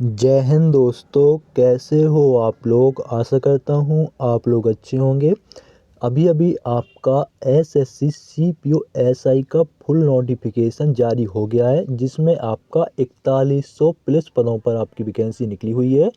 जय हिंद दोस्तों, कैसे हो आप लोग। आशा करता हूँ आप लोग अच्छे होंगे। अभी अभी आपका एसएससी सीपीओ एसआई का फुल नोटिफिकेशन जारी हो गया है, जिसमें आपका 4100 प्लस पदों पर आपकी वैकेंसी निकली हुई है।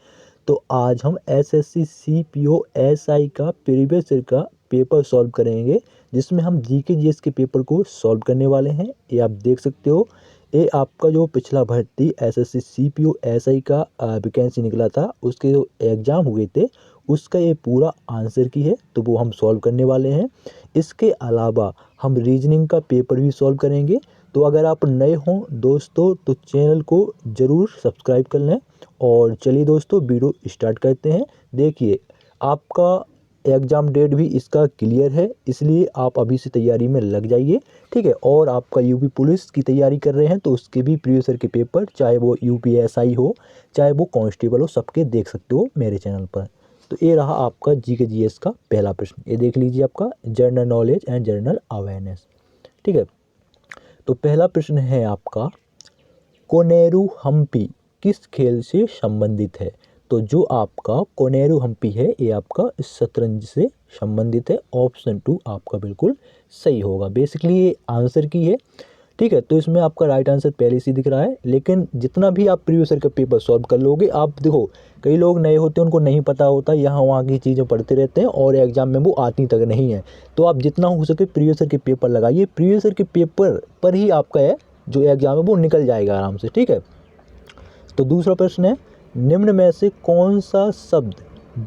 तो आज हम एसएससी सीपीओ एसआई का प्रीवियस ईयर का पेपर सॉल्व करेंगे, जिसमें हम जीके जीएस के पेपर को सॉल्व करने वाले हैं। ये आप देख सकते हो, ये आपका जो पिछला भर्ती एसएससी सीपीओ एसआई का वैकेंसी निकला था, उसके जो एग्ज़ाम हुए थे उसका ये पूरा आंसर की है, तो वो हम सॉल्व करने वाले हैं। इसके अलावा हम रीजनिंग का पेपर भी सॉल्व करेंगे। तो अगर आप नए हों दोस्तों तो चैनल को ज़रूर सब्सक्राइब कर लें। और चलिए दोस्तों, वीडियो स्टार्ट करते हैं। देखिए, आपका एग्ज़ाम डेट भी इसका क्लियर है, इसलिए आप अभी से तैयारी में लग जाइए, ठीक है। और आपका यूपी पुलिस की तैयारी कर रहे हैं तो उसके भी प्रीवियस ईयर के पेपर, चाहे वो यूपीएसआई हो चाहे वो कांस्टेबल हो, सबके देख सकते हो मेरे चैनल पर। तो ये रहा आपका जीके जीएस का पहला प्रश्न। ये देख लीजिए, आपका general knowledge and general awareness, ठीक है। तो पहला प्रश्न है आपका, कोनेरू हम्पी किस खेल से संबंधित है। तो जो आपका कोनेरू हम्पी है ये आपका शतरंज से संबंधित है। ऑप्शन 2 आपका बिल्कुल सही होगा। बेसिकली ये आंसर की है, ठीक है। तो इसमें आपका राइट आंसर पहले से दिख रहा है, लेकिन जितना भी आप प्रीवियस ईयर का पेपर सॉल्व कर लोगे, आप देखो कई लोग नए होते हैं, उनको नहीं पता होता, यहाँ वहाँ की चीज़ें पढ़ते रहते हैं और एग्जाम में वो आती तक नहीं है। तो आप जितना हो सके प्रीवियस ईयर के पेपर लगाइए, प्रीवियस ईयर के पेपर पर ही आपका है जो एग्जाम है वो निकल जाएगा आराम से, ठीक है। तो दूसरा प्रश्न है, निम्न में से कौन सा शब्द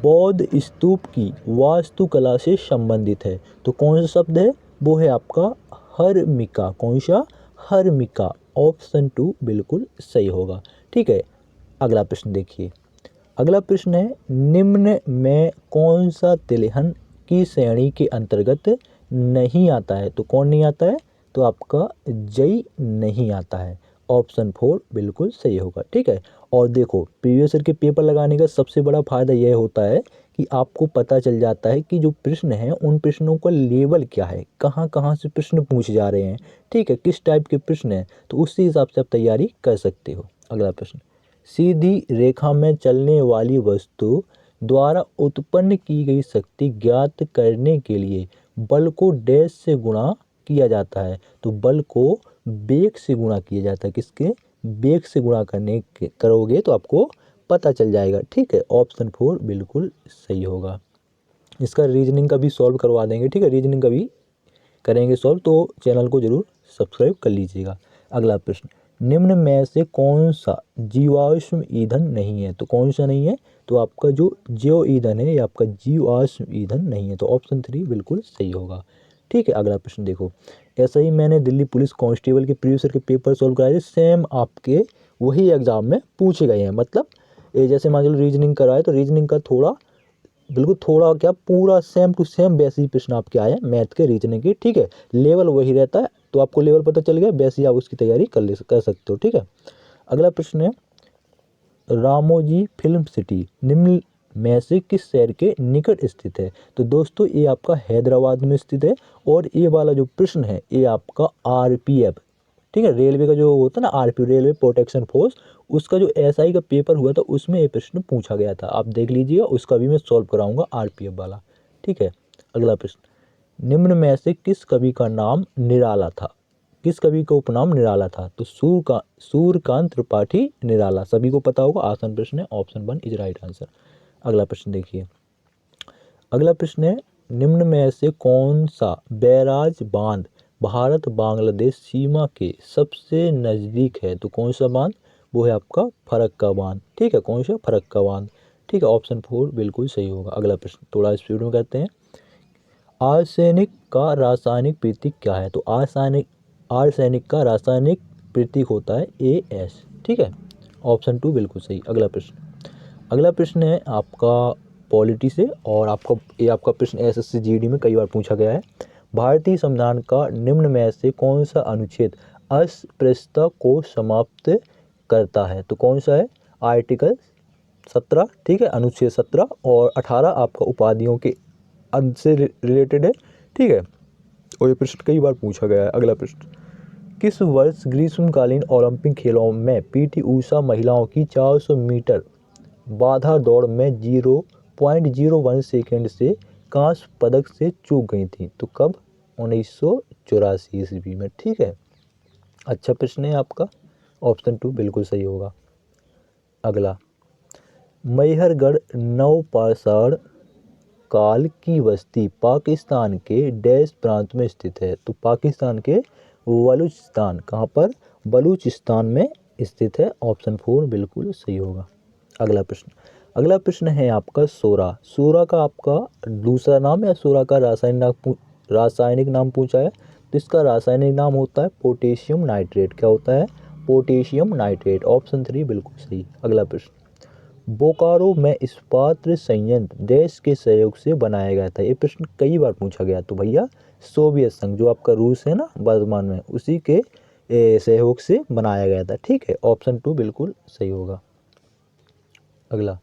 बौद्ध स्तूप की वास्तुकला से संबंधित है। तो कौन सा शब्द है, वो है आपका हर्मिका। कौन सा, हर्मिका। ऑप्शन 2 बिल्कुल सही होगा, ठीक है। अगला प्रश्न देखिए, अगला प्रश्न है, निम्न में कौन सा तिलहन की श्रेणी के अंतर्गत नहीं आता है। तो कौन नहीं आता है, तो आपका जई नहीं आता है। ऑप्शन 4 बिल्कुल सही होगा, ठीक है। और देखो, प्रीवियस ईयर के पेपर लगाने का सबसे बड़ा फायदा यह होता है कि आपको पता चल जाता है कि जो प्रश्न हैं उन प्रश्नों का लेवल क्या है, कहाँ कहाँ से प्रश्न पूछे जा रहे हैं, ठीक है, किस टाइप के प्रश्न हैं, तो उसी हिसाब से आप तैयारी कर सकते हो। अगला प्रश्न, सीधी रेखा में चलने वाली वस्तु द्वारा उत्पन्न की गई शक्ति ज्ञात करने के लिए बल को डैश से गुणा किया जाता है। तो बल को वेग से गुणा किया जाता है, किसके, वेग से गुणा करोगे तो आपको पता चल जाएगा, ठीक है। ऑप्शन 4 बिल्कुल सही होगा। इसका रीजनिंग का भी सॉल्व करवा देंगे, ठीक है, रीजनिंग का भी करेंगे सॉल्व, तो चैनल को जरूर सब्सक्राइब कर लीजिएगा। अगला प्रश्न, निम्न में से कौन सा जीवाश्म ईंधन नहीं है। तो कौन सा नहीं है, तो आपका जो जैव ईंधन है ये आपका जीवाश्म ईंधन नहीं है। तो ऑप्शन 3 बिल्कुल सही होगा, ठीक है। अगला प्रश्न देखो, ऐसा ही मैंने दिल्ली पुलिस कांस्टेबल के प्रीवियस ईयर के पेपर सॉल्व कराए थे, सेम आपके वही एग्जाम में पूछे गए हैं। मतलब ये जैसे मान लो रीजनिंग कराए तो रीजनिंग का थोड़ा, बिल्कुल थोड़ा क्या, पूरा सेम टू सेम वैसे ही प्रश्न आपके आए हैं मैथ के, रीजनिंग के, ठीक है। लेवल वही रहता है, तो आपको लेवल पता चल गया, वैसे ही आप उसकी तैयारी कर सकते हो, ठीक है। अगला प्रश्न है, रामोजी फिल्म सिटी निम्न में से किस शहर के निकट स्थित है। तो दोस्तों ये आपका हैदराबाद में स्थित है। और ये वाला जो प्रश्न है ये आपका आरपीएफ, ठीक है, रेलवे का जो होता है ना आरपी, रेलवे प्रोटेक्शन फोर्स, उसका जो एसआई का पेपर हुआ था उसमें ये प्रश्न पूछा गया था। आप देख लीजिएगा, उसका भी मैं सॉल्व कराऊंगा आरपीएफ वाला, ठीक है। अगला प्रश्न, निम्न में से किस कवि का नाम निराला था। किस कवि का उपनाम निराला था। तो सूर्यकांत त्रिपाठी निराला, सभी को पता होगा, आसान प्रश्न है। Option 1 is right answer. अगला प्रश्न देखिए, अगला प्रश्न है, निम्न में से कौन सा बैराज बांध भारत बांग्लादेश सीमा के सबसे नज़दीक है। तो कौन सा बांध, वो है आपका फरक्का बांध, ठीक है। कौन सा, फरक्का बांध, ठीक है। ऑप्शन 4 बिल्कुल सही होगा। अगला प्रश्न थोड़ा स्पीड में करते हैं, आर्सेनिक का रासायनिक प्रतीक क्या है। तो आर्सेनिक का रासायनिक प्रतीक होता है AS, ठीक है। ऑप्शन 2 बिल्कुल सही। अगला प्रश्न, अगला प्रश्न है आपका पॉलिटी से, और ये आपका प्रश्न एसएससी जीडी में कई बार पूछा गया है। भारतीय संविधान का निम्न में से कौन सा अनुच्छेद अस्पृश्यता को समाप्त करता है। तो कौन सा है, आर्टिकल 17, ठीक है, अनुच्छेद 17, और 18 आपका उपाधियों के अंत से रिलेटेड है, ठीक है। और ये प्रश्न कई बार पूछा गया है। अगला प्रश्न, किस वर्ष ग्रीष्मकालीन ओलंपिक खेलों में पीटी ऊषा महिलाओं की 400 मीटर बाधा दौड़ में 0.01 सेकेंड से कांस्य पदक से चूक गई थी? तो कब? 1984 ईस्वी में। ठीक है, अच्छा प्रश्न है आपका, ऑप्शन 2 बिल्कुल सही होगा। अगला, मैहरगढ़ नवपाषाण काल की बस्ती पाकिस्तान के डैश प्रांत में स्थित है? तो पाकिस्तान के बलूचिस्तान, कहाँ पर? बलूचिस्तान में स्थित है। ऑप्शन 4 बिल्कुल सही होगा। अगला प्रश्न, अगला प्रश्न है आपका सोरा। सोरा का आपका दूसरा नाम या सोरा का रासायनिक नाम पूछा है। तो इसका रासायनिक नाम होता है पोटेशियम नाइट्रेट। क्या होता है? Potassium nitrate. ऑप्शन 3 बिल्कुल सही। अगला प्रश्न, बोकारो में इस्पात संयंत्र देश के सहयोग से बनाया गया था? ये प्रश्न कई बार पूछा गया। तो भैया सोवियत संघ, जो आपका रूस है ना वर्तमान में, उसी के सहयोग से बनाया गया था। ठीक है, ऑप्शन 2 बिल्कुल सही होगा। अगला,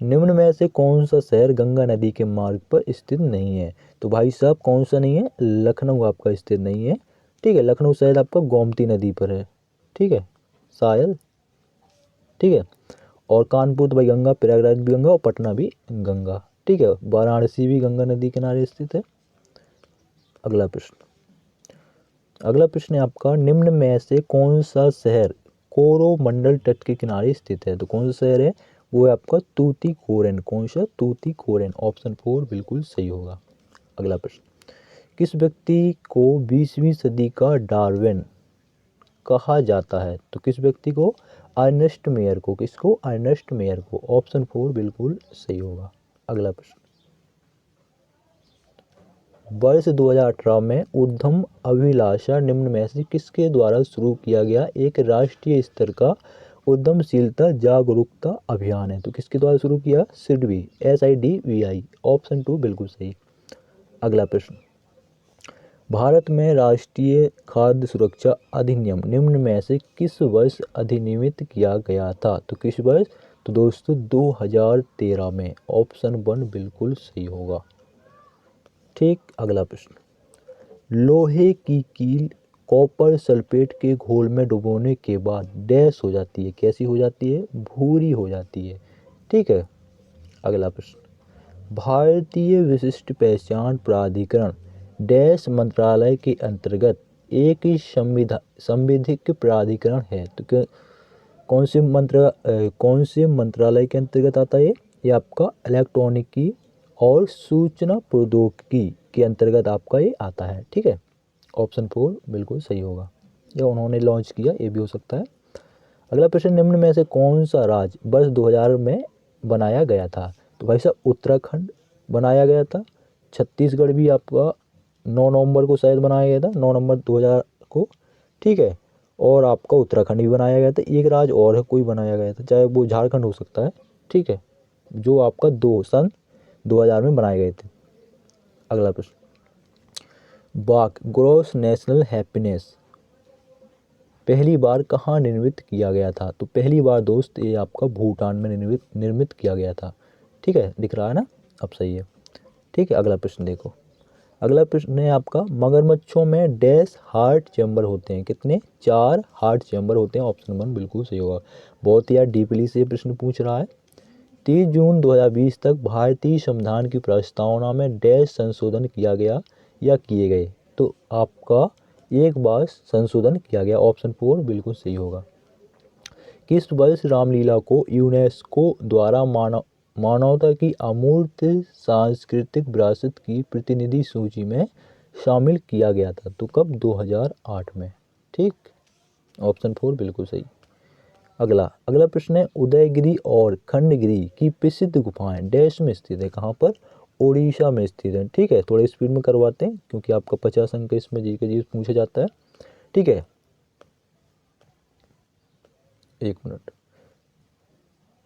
निम्न में से कौन सा शहर गंगा नदी के मार्ग पर स्थित नहीं है? तो भाई साहब कौन सा नहीं है? लखनऊ आपका स्थित नहीं है। ठीक है, लखनऊ शायद आपका गोमती नदी पर है। ठीक है, शायद। ठीक है, और कानपुर तो भाई गंगा, प्रयागराज भी गंगा और पटना भी गंगा। ठीक है, वाराणसी भी गंगा नदी किनारे स्थित है। अगला प्रश्न, अगला प्रश्न है आपका, निम्न में से कौन सा शहर कोरोमंडल तट के किनारे स्थित है? तो कौन सा शहर है? वो है आपका तूतीकोरिन। कौन सा? तूतीकोरिन। ऑप्शन 4 बिल्कुल सही होगा। अगला प्रश्न, किस व्यक्ति को 20वीं सदी का डार्विन कहा जाता है? तो किस व्यक्ति को? अर्नेस्ट मेयर को। किसको? अर्नेस्ट मेयर को। ऑप्शन 4 बिल्कुल सही होगा। अगला प्रश्न, वर्ष 2018 में उद्यम अभिलाषा निम्न में से किसके द्वारा शुरू किया गया एक राष्ट्रीय स्तर का उद्यमशीलता जागरूकता अभियान है? तो किसके द्वारा शुरू किया? सिडबी, SIDBI। ऑप्शन 2 बिल्कुल सही। अगला प्रश्न, भारत में राष्ट्रीय खाद्य सुरक्षा अधिनियम निम्न में से किस वर्ष अधिनियमित किया गया था? तो किस वर्ष? तो दोस्तों 2013 में। ऑप्शन 1 बिल्कुल सही होगा। ठीक, अगला प्रश्न, लोहे की कील कॉपर सल्फेट के घोल में डुबोने के बाद डैश हो जाती है? कैसी हो जाती है? भूरी हो जाती है। ठीक है, अगला प्रश्न, भारतीय विशिष्ट पहचान प्राधिकरण डैश मंत्रालय के अंतर्गत एक संविधिक प्राधिकरण है? तो कौन से मंत्रालय के अंतर्गत आता है ये आपका इलेक्ट्रॉनिकी और सूचना प्रौद्योगिकी के अंतर्गत आपका ये आता है। ठीक है, ऑप्शन 4 बिल्कुल सही होगा। या उन्होंने लॉन्च किया, ये भी हो सकता है। अगला प्रश्न, निम्न में से कौन सा राज्य वर्ष 2000 में बनाया गया था? तो भाई साहब उत्तराखंड बनाया गया था। छत्तीसगढ़ भी आपका 9 नवंबर को शायद बनाया गया था, 9 नवंबर 2000 को। ठीक है, और आपका उत्तराखंड भी बनाया गया था। एक राज्य और है कोई बनाया गया था, चाहे वो झारखंड हो सकता है। ठीक है, जो आपका 2000 में बनाए गए थे। अगला प्रश्न, वाक ग्रॉस नेशनल हैप्पीनेस पहली बार कहाँ निर्मित किया गया था? तो पहली बार दोस्त ये आपका भूटान में निर्मित किया गया था। ठीक है, दिख रहा है ना? अब सही है। ठीक है, अगला प्रश्न देखो। अगला प्रश्न है आपका, मगरमच्छों में डैश हार्ट चैम्बर होते हैं? कितने? 4 हार्ट चैम्बर होते हैं। ऑप्शन 1 बिल्कुल सही होगा। बहुत ही यार डीपली से प्रश्न पूछ रहा है। 30 जून 2020 तक भारतीय संविधान की प्रस्तावना में डैश संशोधन किया गया या किए गए? तो आपका एक बार संशोधन किया गया। ऑप्शन 4 बिल्कुल सही होगा। किस वर्ष रामलीला को यूनेस्को द्वारा मानवता की अमूर्त सांस्कृतिक विरासत की प्रतिनिधि सूची में शामिल किया गया था? तो कब? 2008 में। ठीक, ऑप्शन 4 बिल्कुल सही। अगला प्रश्न है, उदयगिरी और खंडगिरी की प्रसिद्ध गुफाएं डैश में स्थित है? कहाँ पर? ओडिशा में स्थित है। ठीक है, थोड़े स्पीड में करवाते हैं क्योंकि आपका 50 अंक इसमें जी के जी पूछा जाता है। ठीक है, एक मिनट।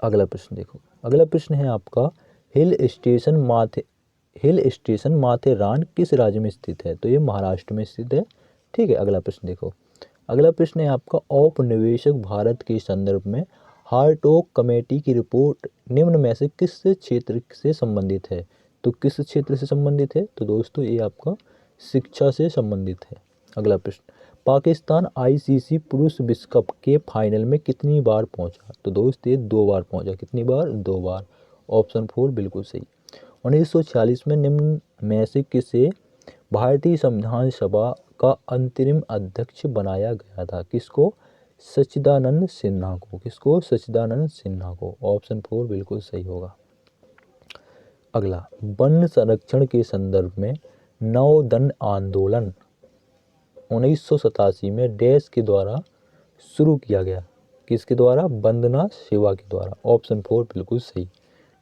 अगला प्रश्न देखो। अगला प्रश्न है आपका, हिल स्टेशन माथेरान किस राज्य में स्थित है? तो ये महाराष्ट्र में स्थित है। ठीक है, अगला प्रश्न देखो। अगला प्रश्न है आपका, औपनिवेशिक भारत के संदर्भ में हार्टोग कमेटी की रिपोर्ट निम्न में से किस क्षेत्र से संबंधित है? तो किस क्षेत्र से संबंधित है? तो दोस्तों ये आपका शिक्षा से संबंधित है। अगला प्रश्न, पाकिस्तान आईसीसी पुरुष विश्व कप के फाइनल में कितनी बार पहुंचा? तो दोस्त ये 2 बार पहुंचा। कितनी बार? 2 बार। ऑप्शन 4 बिल्कुल सही। 1946 में निम्न में से किसे भारतीय संविधान सभा का अंतरिम अध्यक्ष बनाया गया था? किसको? सच्चिदानंद सिन्हा को। किसको? सच्चिदानंद सिन्हा को। ऑप्शन 4 बिल्कुल सही होगा। अगला, वन संरक्षण के संदर्भ में नौ दंड आंदोलन 1987 में डैश के द्वारा शुरू किया गया? किसके द्वारा? वंदना शिवा के द्वारा। ऑप्शन 4 बिल्कुल सही।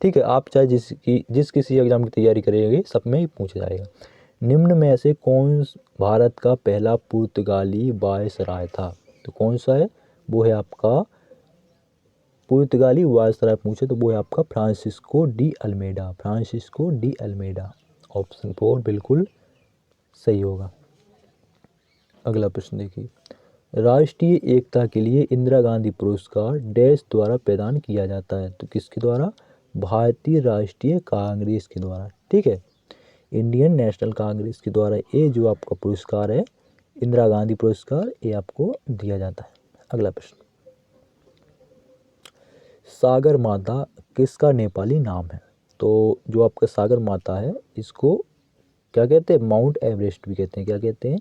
ठीक है, आप चाहे जिस किसी एग्जाम की तैयारी करेंगे सब में ही पूछा जाएगा। निम्न में से कौन भारत का पहला पुर्तगाली वायसराय था? तो कौन सा है? वो है आपका पुर्तगाली वायसराय पूछे तो वो है आपका Francisco de Almeida. Francisco de Almeida. Option 4 बिल्कुल सही होगा। अगला प्रश्न देखिए, राष्ट्रीय एकता के लिए इंदिरा गांधी पुरस्कार डैश द्वारा प्रदान किया जाता है? तो किसके द्वारा? भारतीय राष्ट्रीय कांग्रेस के द्वारा। ठीक है, इंडियन नेशनल कांग्रेस के द्वारा ये जो आपका पुरस्कार है इंदिरा गांधी पुरस्कार, ये आपको दिया जाता है। अगला प्रश्न, सागर माता किसका नेपाली नाम है? तो जो आपका सागर माता है इसको क्या कहते हैं? माउंट एवरेस्ट भी कहते हैं। क्या कहते हैं?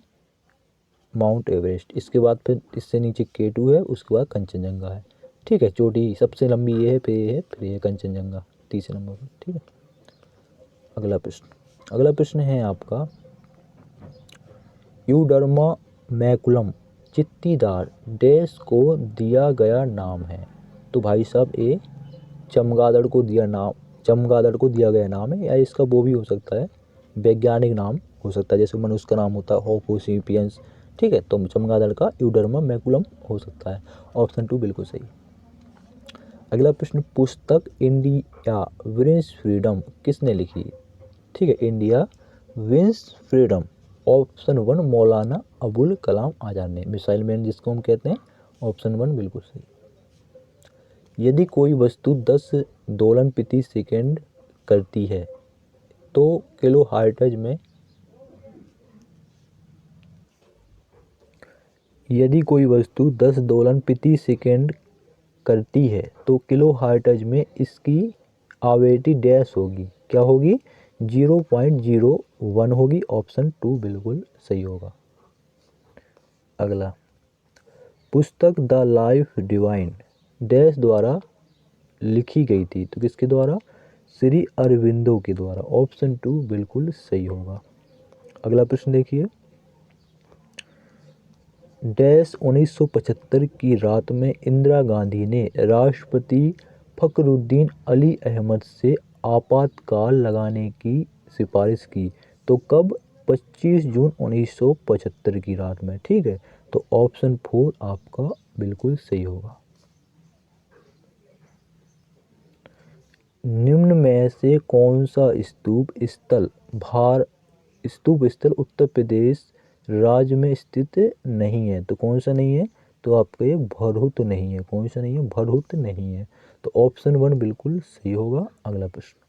Mount Everest. इसके बाद फिर इससे नीचे K2 है, उसके बाद कंचनजंगा है। ठीक है, चोटी सबसे लंबी ये है, फिर ये है, फिर ये कंचनजंगा तीसरे नंबर पर। ठीक है, अगला प्रश्न। अगला प्रश्न है आपका, यूडर्मा मैकुलम चित्तीदार डैश को दिया गया नाम है? तो भाई साहब ये चमगादड़ को दिया गया नाम है, या इसका वो भी हो सकता है वैज्ञानिक नाम हो सकता है, जैसे मनुष्य का नाम होता है होमो सेपियंस। ठीक है, तो चमगादड़ का यूडर्मा मैकुलम हो सकता है। ऑप्शन 2 बिल्कुल सही। अगला प्रश्न, पुस्तक इंडिया विंस फ्रीडम किसने लिखी? ठीक है, India wins freedom. Option 1 Maulana Abul Kalam Azad ने, मिसाइल मैन जिसको हम कहते हैं। ऑप्शन 1 बिल्कुल सही। यदि कोई वस्तु 10 दोलन प्रति सेकंड करती है तो किलो हर्ट्ज में यदि कोई वस्तु 10 दोलन प्रति सेकंड करती है तो किलो हर्ट्ज में इसकी आवृत्ति डैश होगी? क्या होगी? 0.01 होगी। ऑप्शन 2 बिल्कुल सही होगा। अगला, पुस्तक द लाइफ डिवाइन डैश द्वारा लिखी गई थी? तो किसके द्वारा? श्री अरविंदो के द्वारा। ऑप्शन 2 बिल्कुल सही होगा। अगला प्रश्न देखिए, डैश 1975 की रात में इंदिरा गांधी ने राष्ट्रपति फखरुद्दीन अली अहमद से आपातकाल लगाने की सिफारिश की? तो कब? 25 जून 1975 की रात में। ठीक है, तो ऑप्शन 4 आपका बिल्कुल सही होगा। निम्न में से कौन सा स्तूप स्थल उत्तर प्रदेश राज्य में स्थित नहीं है? तो कौन सा नहीं है? तो आपका ये भरहुत नहीं है। कौन सा नहीं है? भरहुत नहीं है। तो ऑप्शन 1 बिल्कुल सही होगा। अगला प्रश्न,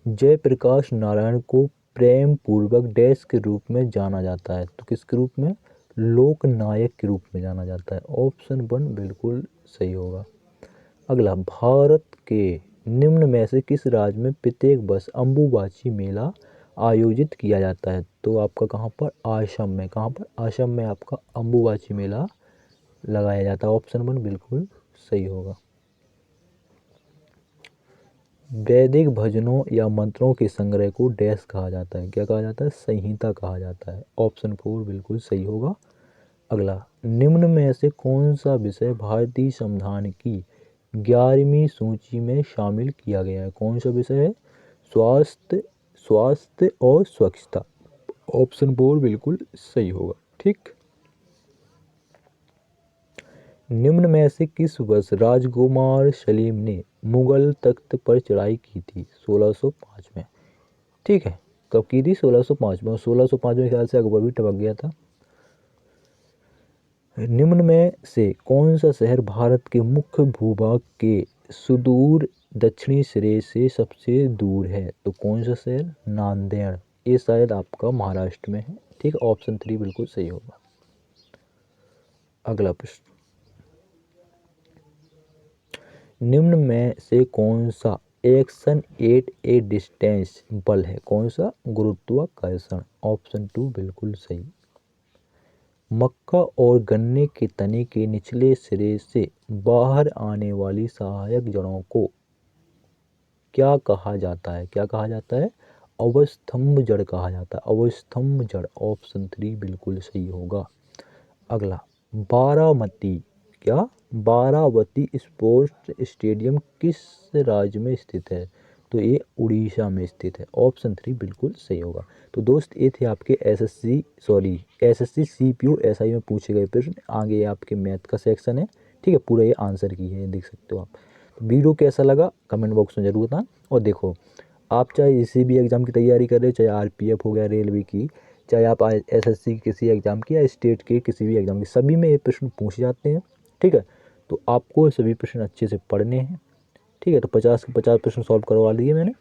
जयप्रकाश नारायण को प्रेम पूर्वक डैश के रूप में जाना जाता है? तो किसके रूप में? लोक नायक के रूप में जाना जाता है। ऑप्शन 1 बिल्कुल सही होगा। अगला, भारत के निम्न में से किस राज्य में प्रत्येक वर्ष अम्बुबाची मेला आयोजित किया जाता है? तो आपका कहाँ पर? असम में। कहाँ पर? असम में आपका अम्बुबाची मेला लगाया जाता है। ऑप्शन 1 बिल्कुल सही होगा। वैदिक भजनों या मंत्रों के संग्रह को डैश कहा जाता है? क्या कहा जाता है? संहिता कहा जाता है। ऑप्शन 4 बिल्कुल सही होगा। अगला, निम्न में से कौन सा विषय भारतीय संविधान की 11वीं सूची में शामिल किया गया है? कौन सा विषय है? स्वास्थ्य और स्वच्छता। ऑप्शन 4 बिल्कुल सही होगा। ठीक, निम्न में से किस वर्ष राजकुमार सलीम ने मुगल तख्त पर चढ़ाई की थी? 1605 में। ठीक है, कब की थी? 1605 में। 1605 में ख्याल से अकबर भी टपक गया था। निम्न में से कौन सा शहर भारत के मुख्य भूभाग के सुदूर दक्षिणी सिरे से सबसे दूर है? तो कौन सा शहर? नांदेड़। ये शायद आपका महाराष्ट्र में है। ठीक है, ऑप्शन 3 बिल्कुल सही होगा। अगला प्रश्न, निम्न में से कौन सा एक्शन एट ए डिस्टेंस बल है? कौन सा? गुरुत्वाकर्षण। ऑप्शन 2 बिल्कुल सही। मक्का और गन्ने के तने के निचले सिरे से बाहर आने वाली सहायक जड़ों को क्या कहा जाता है? क्या कहा जाता है? अवस्तंभ जड़ कहा जाता है। अवस्तंभ जड़। ऑप्शन 3 बिल्कुल सही होगा। अगला, बारामती, क्या? बारावती स्पोर्ट्स स्टेडियम किस राज्य में स्थित है? तो ये उड़ीसा में स्थित है। ऑप्शन 3 बिल्कुल सही होगा। तो दोस्त ये थे आपके एसएससी सीपीओ एसआई में पूछे गए प्रश्न। आगे आपके मैथ का सेक्शन है, ठीक है, पूरा ये आंसर की है, देख सकते हो आप। तो वीडियो कैसा लगा कमेंट बॉक्स में जरूर बताना। और देखो, आप चाहे किसी भी एग्ज़ाम की तैयारी कर रहे हो, चाहे आरपीएफ हो गया, रेलवे की, चाहे आप एसएससी किसी एग्ज़ाम की या स्टेट के किसी भी एग्ज़ाम की, सभी में ये प्रश्न पूछे जाते हैं, ठीक है। तो आपको सभी प्रश्न अच्छे से पढ़ने हैं, ठीक है। तो 50 के 50 प्रश्न सॉल्व करवा लिए मैंने।